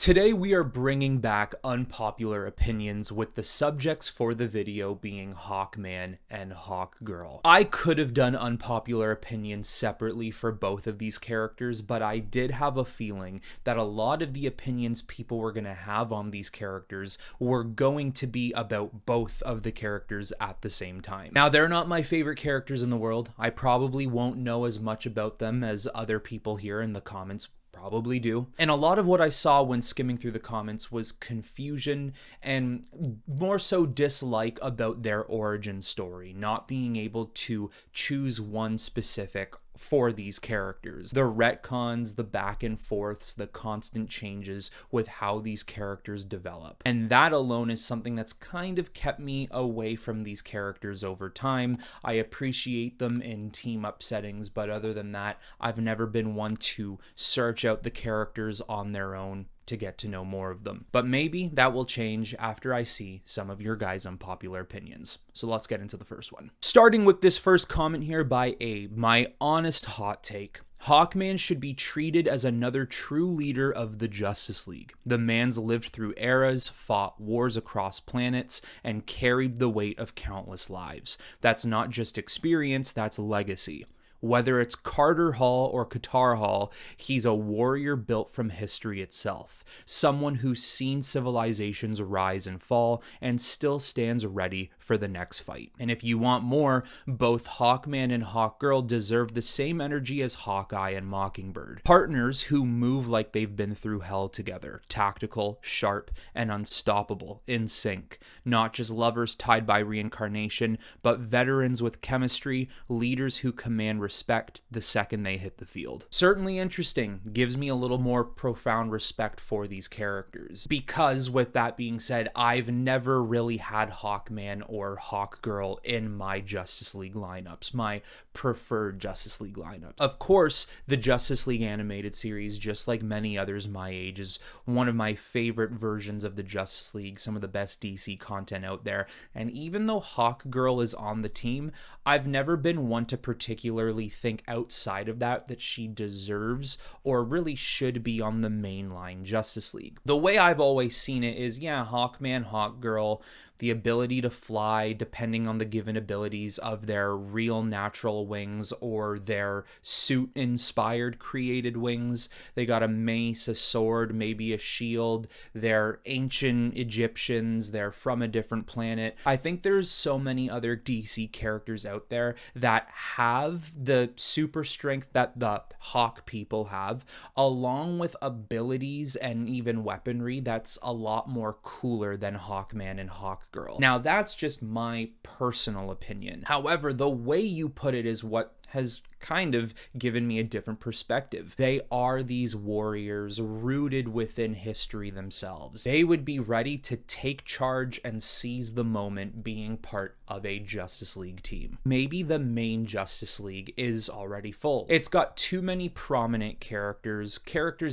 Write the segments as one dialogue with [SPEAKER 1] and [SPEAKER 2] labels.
[SPEAKER 1] Today we are bringing back unpopular opinions with the subjects for the video being Hawkman and Hawkgirl. I could have done unpopular opinions separately for both of these characters, but I did have a feeling that a lot of the opinions people were going to have on these characters were going to be about both of the characters at the same time. Now, they're not my favorite characters in the world. I probably won't know as much about them as other people here in the comments probably do. And a lot of what I saw when skimming through the comments was confusion and more so dislike about their origin story, not being able to choose one specific for these characters. The retcons, the back and forths, the constant changes with how these characters develop. And that alone is something that's kind of kept me away from these characters over time. I appreciate them in team up settings, but other than that, I've never been one to search out the characters on their own to get to know more of them. But maybe that will change after I see some of your guys' unpopular opinions. So let's get into the first one. Starting with this first comment here by Abe, my honest hot take. Hawkman should be treated as another true leader of the Justice League. The man's lived through eras, fought wars across planets, and carried the weight of countless lives. That's not just experience, that's legacy. Whether it's Carter Hall or Qatar Hall, he's a warrior built from history itself. Someone who's seen civilizations rise and fall and still stands ready for the next fight. And if you want more, both Hawkman and Hawkgirl deserve the same energy as Hawkeye and Mockingbird. Partners who move like they've been through hell together. Tactical, sharp, and unstoppable, in sync. Not just lovers tied by reincarnation, but veterans with chemistry, leaders who command respect the second they hit the field. Certainly interesting, gives me a little more profound respect for these characters. Because with that being said, I've never really had Hawkman or Hawkgirl in my Justice League lineups, my preferred Justice League lineups. Of course, the Justice League animated series, just like many others my age, is one of my favorite versions of the Justice League, some of the best DC content out there. And even though Hawkgirl is on the team, I've never been one to particularly think outside of that she deserves or really should be on the mainline Justice League. The way I've always seen it is, yeah, Hawkman, Hawkgirl, the ability to fly depending on the given abilities of their real natural wings or their suit-inspired created wings. They got a mace, a sword, maybe a shield. They're ancient Egyptians. They're from a different planet. I think there's so many other DC characters out there that have the super strength that the Hawk people have, along with abilities and even weaponry that's a lot more cooler than Hawkman and Hawkgirl. Now, that's just my personal opinion. However, the way you put it is what has kind of given me a different perspective. They are these warriors rooted within history themselves. They would be ready to take charge and seize the moment being part of a Justice League team. Maybe the main Justice League is already full. It's got too many prominent characters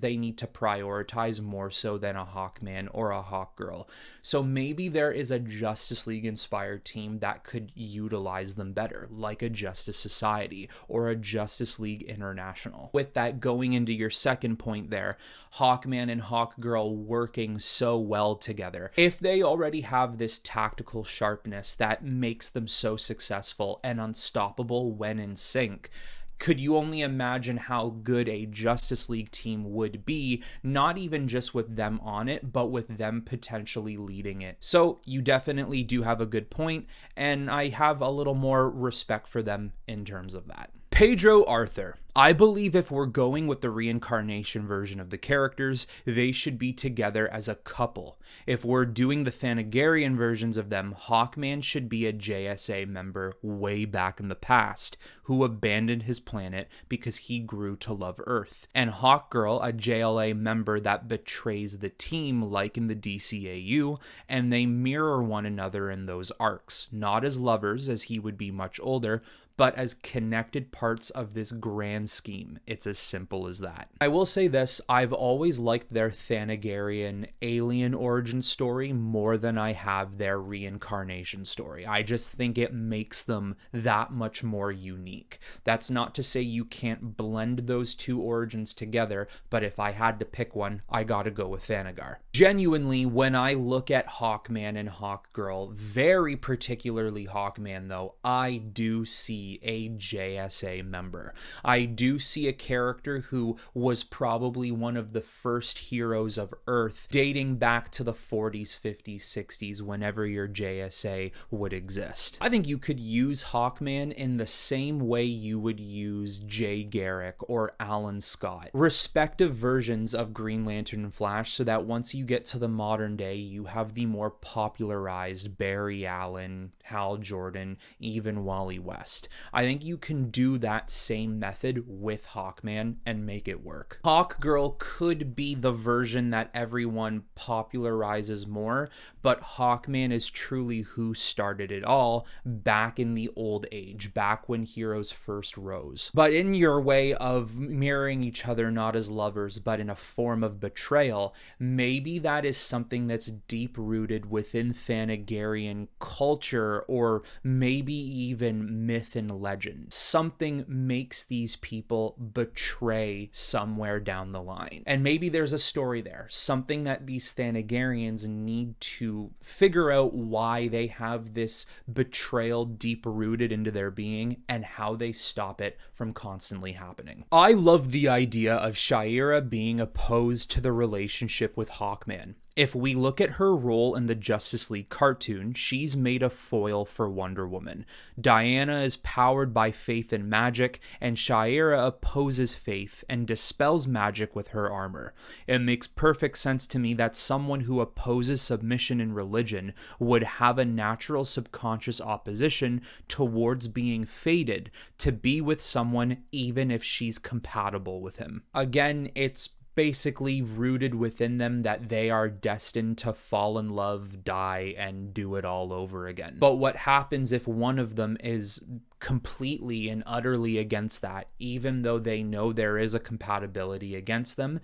[SPEAKER 1] they need to prioritize more so than a Hawkman or a Hawkgirl. So maybe there is a Justice League inspired team that could utilize them better, like a Justice Society or a Justice League International. With that, going into your second point there, Hawkman and Hawkgirl working so well together. If they already have this tactical sharpness that makes them so successful and unstoppable when in sync, could you only imagine how good a Justice League team would be, not even just with them on it, but with them potentially leading it? So you definitely do have a good point, and I have a little more respect for them in terms of that. pedrooarthur. I believe if we're going with the reincarnation version of the characters, they should be together as a couple. If we're doing the Thanagarian versions of them, Hawkman should be a JSA member way back in the past who abandoned his planet because he grew to love Earth. And Hawkgirl, a JLA member that betrays the team like in the DCAU, and they mirror one another in those arcs, not as lovers as he would be much older, but as connected parts of this grand grand scheme. It's as simple as that. I will say this, I've always liked their Thanagarian alien origin story more than I have their reincarnation story. I just think it makes them that much more unique. That's not to say you can't blend those two origins together, but if I had to pick one, I gotta go with Thanagar. Genuinely, when I look at Hawkman and Hawkgirl, very particularly Hawkman though, I do see a JSA member. I do see a character who was probably one of the first heroes of Earth, dating back to the 40s, 50s, 60s, whenever your JSA would exist. I think you could use Hawkman in the same way you would use Jay Garrick or Alan Scott, respective versions of Green Lantern and Flash, so that once you get to the modern day, you have the more popularized Barry Allen, Hal Jordan, even Wally West. I think you can do that same method with Hawkman and make it work. Hawkgirl could be the version that everyone popularizes more, but Hawkman is truly who started it all back in the old age, back when heroes first rose. But in your way of mirroring each other not as lovers, but in a form of betrayal, maybe that is something that's deep rooted within Thanagarian culture, or maybe even myth and legend. Something makes these people betray somewhere down the line. And maybe there's a story there, something that these Thanagarians need to figure out why they have this betrayal deep rooted into their being and how they stop it from constantly happening. I love the idea of Shayera being opposed to the relationship with Hawkman. If we look at her role in the Justice League cartoon, she's made a foil for Wonder Woman. Diana is powered by faith and magic, and Shayera opposes faith and dispels magic with her armor. It makes perfect sense to me that someone who opposes submission in religion would have a natural subconscious opposition towards being fated to be with someone even if she's compatible with him. Again, it's basically rooted within them that they are destined to fall in love, die, and do it all over again. But what happens if one of them is completely and utterly against that, even though they know there is a compatibility against them,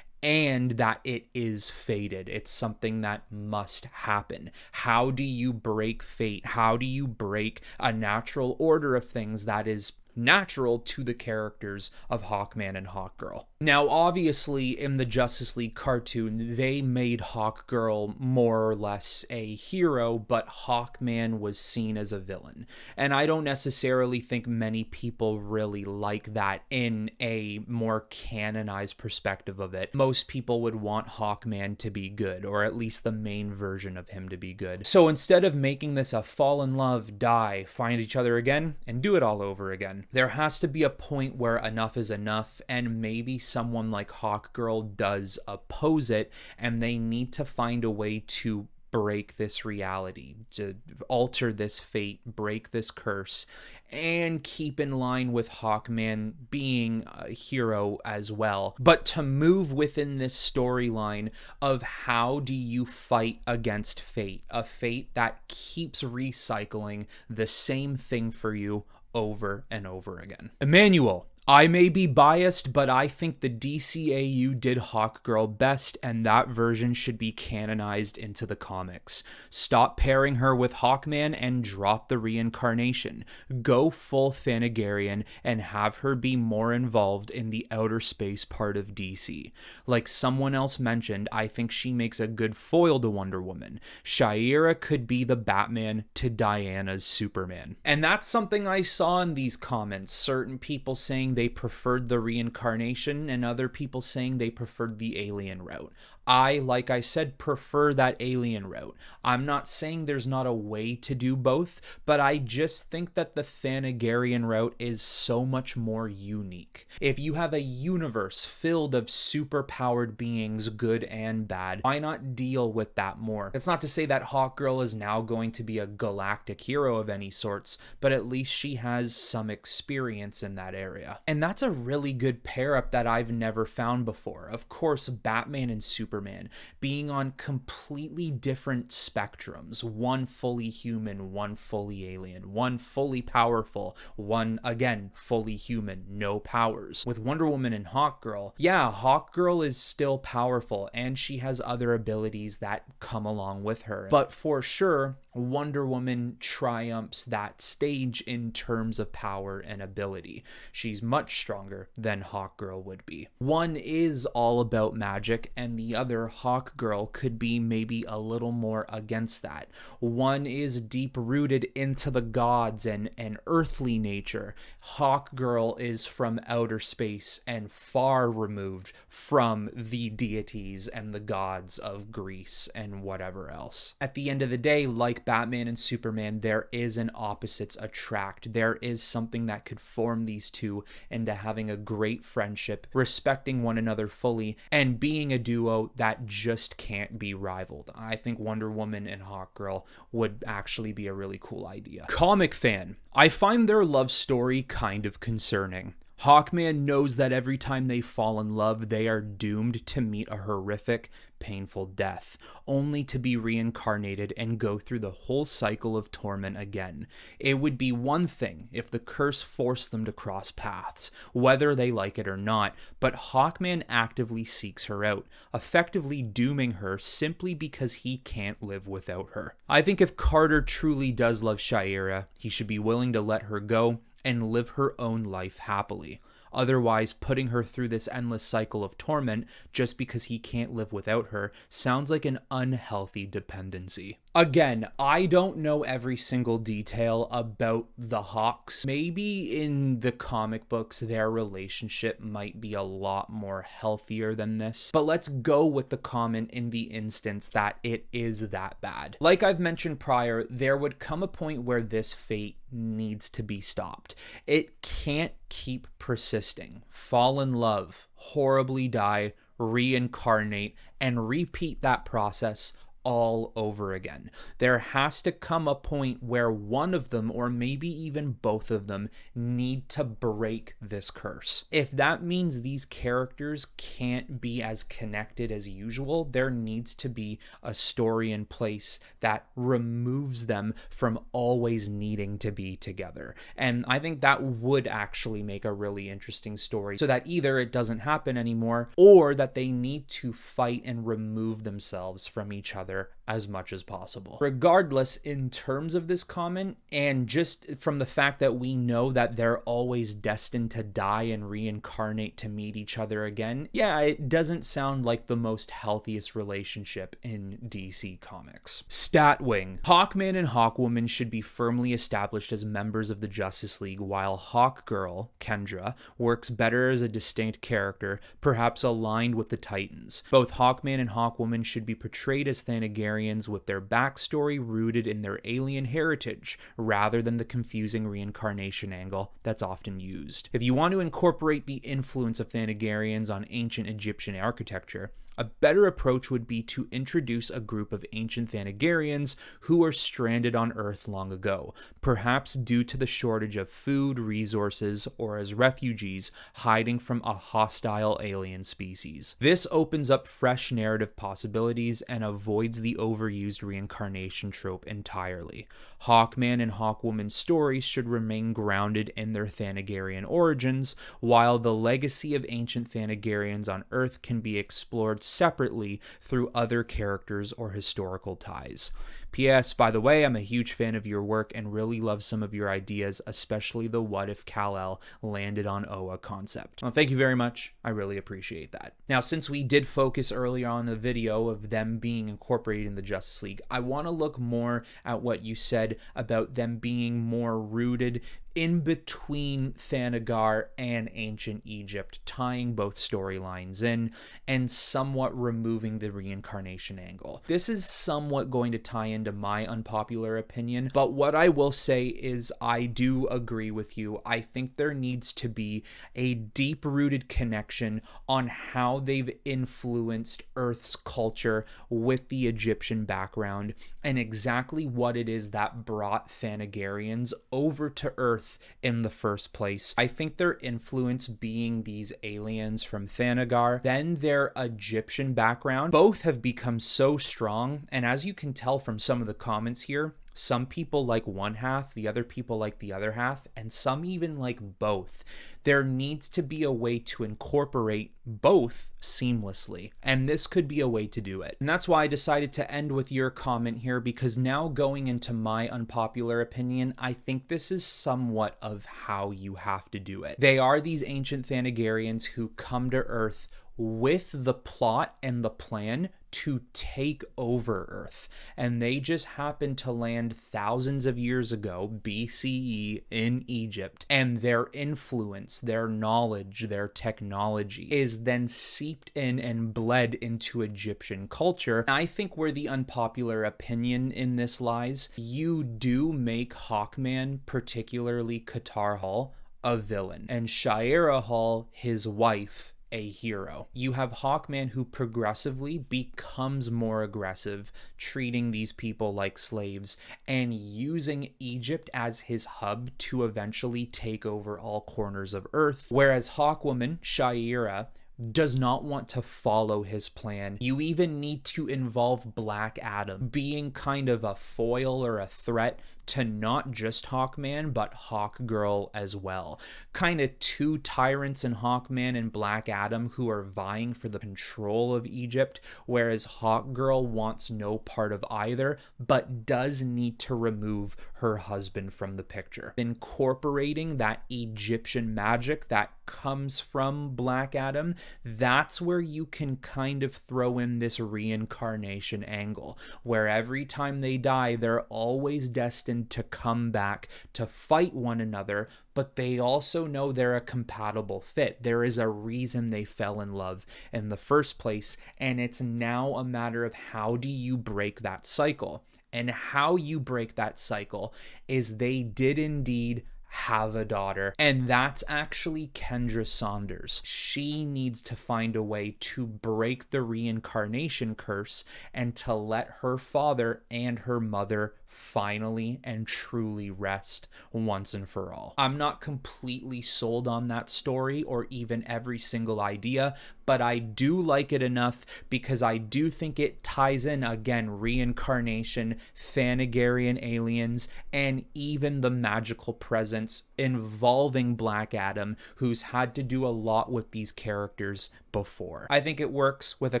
[SPEAKER 1] and that it is fated? It's something that must happen. How do you break fate? How do you break a natural order of things that is natural to the characters of Hawkman and Hawkgirl? Now, obviously, in the Justice League cartoon, they made Hawkgirl more or less a hero, but Hawkman was seen as a villain. And I don't necessarily think many people really like that in a more canonized perspective of it. Most people would want Hawkman to be good, or at least the main version of him to be good. So instead of making this a fall in love, die, find each other again, and do it all over again, there has to be a point where enough is enough, and maybe someone like Hawkgirl does oppose it, and they need to find a way to break this reality, to alter this fate, break this curse, and keep in line with Hawkman being a hero as well. But to move within this storyline of how do you fight against fate, a fate that keeps recycling the same thing for you over and over again. Emmanuel, I may be biased, but I think the DCAU did Hawkgirl best, and that version should be canonized into the comics. Stop pairing her with Hawkman and drop the reincarnation. Go full Thanagarian and have her be more involved in the outer space part of DC. Like someone else mentioned, I think she makes a good foil to Wonder Woman. Shayera could be the Batman to Diana's Superman. And that's something I saw in these comments. Certain people saying they preferred the reincarnation and other people saying they preferred the alien route. I, like I said, prefer that alien route. I'm not saying there's not a way to do both, but I just think that the Thanagarian route is so much more unique. If you have a universe filled of super-powered beings, good and bad, why not deal with that more? It's not to say that Hawkgirl is now going to be a galactic hero of any sorts, but at least she has some experience in that area. And that's a really good pair-up that I've never found before. Of course, Batman and Superman Superman, being on completely different spectrums, one fully human, one fully alien, one fully powerful, one again fully human, no powers. With Wonder Woman and Hawkgirl, yeah, Hawkgirl is still powerful and she has other abilities that come along with her, but for sure Wonder Woman triumphs that stage in terms of power and ability. She's much stronger than Hawkgirl would be. One is all about magic, and the other, Hawkgirl, could be maybe a little more against that. One is deep rooted into the gods and earthly nature. Hawkgirl is from outer space and far removed from the deities and the gods of Greece and whatever else. At the end of the day, like Batman and Superman, there is an opposites attract. There is something that could form these two into having a great friendship, respecting one another fully, and being a duo that just can't be rivaled. I think Wonder Woman and Hawkgirl would actually be a really cool idea. Comic fan, I find their love story kind of concerning. Hawkman knows that every time they fall in love, they are doomed to meet a horrific, painful death, only to be reincarnated and go through the whole cycle of torment again. It would be one thing if the curse forced them to cross paths, whether they like it or not, but Hawkman actively seeks her out, effectively dooming her simply because he can't live without her. I think if Carter truly does love Shayera, he should be willing to let her go and live her own life happily. Otherwise, putting her through this endless cycle of torment just because he can't live without her sounds like an unhealthy dependency. Again, I don't know every single detail about the Hawks. Maybe in the comic books, their relationship might be a lot more healthier than this, but let's go with the comment in the instance that it is that bad. Like I've mentioned prior, there would come a point where this fate needs to be stopped. It can't keep persisting. Fall in love, horribly die, reincarnate, and repeat that process all over again. There has to come a point where one of them, or maybe even both of them, need to break this curse. If that means these characters can't be as connected as usual, there needs to be a story in place that removes them from always needing to be together. And I think that would actually make a really interesting story, so that either it doesn't happen anymore, or that they need to fight and remove themselves from each other as much as possible. Regardless, in terms of this comment, and just from the fact that we know that they're always destined to die and reincarnate to meet each other again, yeah, it doesn't sound like the most healthiest relationship in DC Comics. Statwing. Hawkman and Hawkwoman should be firmly established as members of the Justice League, while Hawkgirl, Kendra, works better as a distinct character, perhaps aligned with the Titans. Both Hawkman and Hawkwoman should be portrayed as Thanagarians with their backstory rooted in their alien heritage, rather than the confusing reincarnation angle that's often used. If you want to incorporate the influence of Thanagarians on ancient Egyptian architecture, a better approach would be to introduce a group of ancient Thanagarians who were stranded on Earth long ago, perhaps due to the shortage of food, resources, or as refugees hiding from a hostile alien species. This opens up fresh narrative possibilities and avoids the overused reincarnation trope entirely. Hawkman and Hawkwoman's stories should remain grounded in their Thanagarian origins, while the legacy of ancient Thanagarians on Earth can be explored separately through other characters or historical ties. P.S. By the way, I'm a huge fan of your work and really love some of your ideas, especially the what if Kal-El landed on Oa concept. Well, thank you very much. I really appreciate that. Now, since we did focus earlier on the video of them being incorporated in the Justice League, I want to look more at what you said about them being more rooted in between Thanagar and ancient Egypt, tying both storylines in and somewhat removing the reincarnation angle. This is somewhat going to tie into my unpopular opinion, but what I will say is I do agree with you. I think there needs to be a deep-rooted connection on how they've influenced Earth's culture with the Egyptian background and exactly what it is that brought Thanagarians over to Earth Earth in the first place. I think their influence being these aliens from Thanagar, then their Egyptian background, both have become so strong. And as you can tell from some of the comments here, some people like one half, the other people like the other half, and some even like both. There needs to be a way to incorporate both seamlessly, and this could be a way to do it. And that's why I decided to end with your comment here, because now going into my unpopular opinion, I think this is somewhat of how you have to do it. They are these ancient Thanagarians who come to Earth with the plot and the plan to take over Earth, and they just happened to land thousands of years ago, BCE, in Egypt, and their influence, their knowledge, their technology is then seeped in and bled into Egyptian culture. I think where the unpopular opinion in this lies, you do make Hawkman, particularly Qatar Hall, a villain, and Shaira Hall, his wife, a hero. You have Hawkman, who progressively becomes more aggressive, treating these people like slaves and using Egypt as his hub to eventually take over all corners of Earth. Whereas Hawkwoman, Shaira, does not want to follow his plan. You even need to involve Black Adam being kind of a foil or a threat to not just Hawkman, but Hawkgirl as well. Kind of two tyrants in Hawkman and Black Adam who are vying for the control of Egypt, whereas Hawkgirl wants no part of either, but does need to remove her husband from the picture. Incorporating that Egyptian magic that comes from Black Adam, that's where you can kind of throw in this reincarnation angle, where every time they die, they're always destined to come back to fight one another, but they also know they're a compatible fit. There is a reason they fell in love in the first place, and it's now a matter of how do you break that cycle? And how you break that cycle is they did indeed have a daughter, and that's actually Kendra Saunders. She needs to find a way to break the reincarnation curse and to let her father and her mother finally and truly rest once and for all. I'm not completely sold on that story or even every single idea, but I do like it enough because I do think it ties in, again, reincarnation, Thanagarian aliens, and even the magical presence involving Black Adam, who's had to do a lot with these characters before. I think it works. With a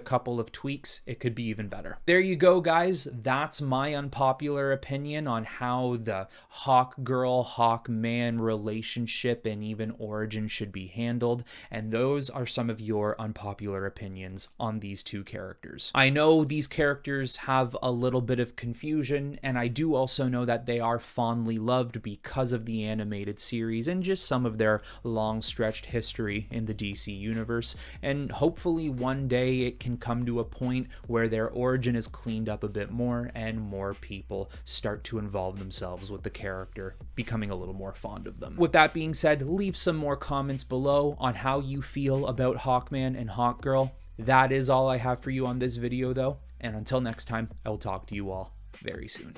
[SPEAKER 1] couple of tweaks, it could be even better. There you go, guys. That's my unpopular opinion on how the Hawkgirl, Hawkman relationship and even origin should be handled, and those are some of your unpopular opinions on these two characters. I know these characters have a little bit of confusion, and I do also know that they are fondly loved because of the animated series and just some of their long-stretched history in the DC universe, and hopefully one day it can come to a point where their origin is cleaned up a bit more and more people start to involve themselves with the character, becoming a little more fond of them. With that being said, leave some more comments below on how you feel about Hawkman and Hawkgirl. That is all I have for you on this video though, and until next time, I will talk to you all very soon.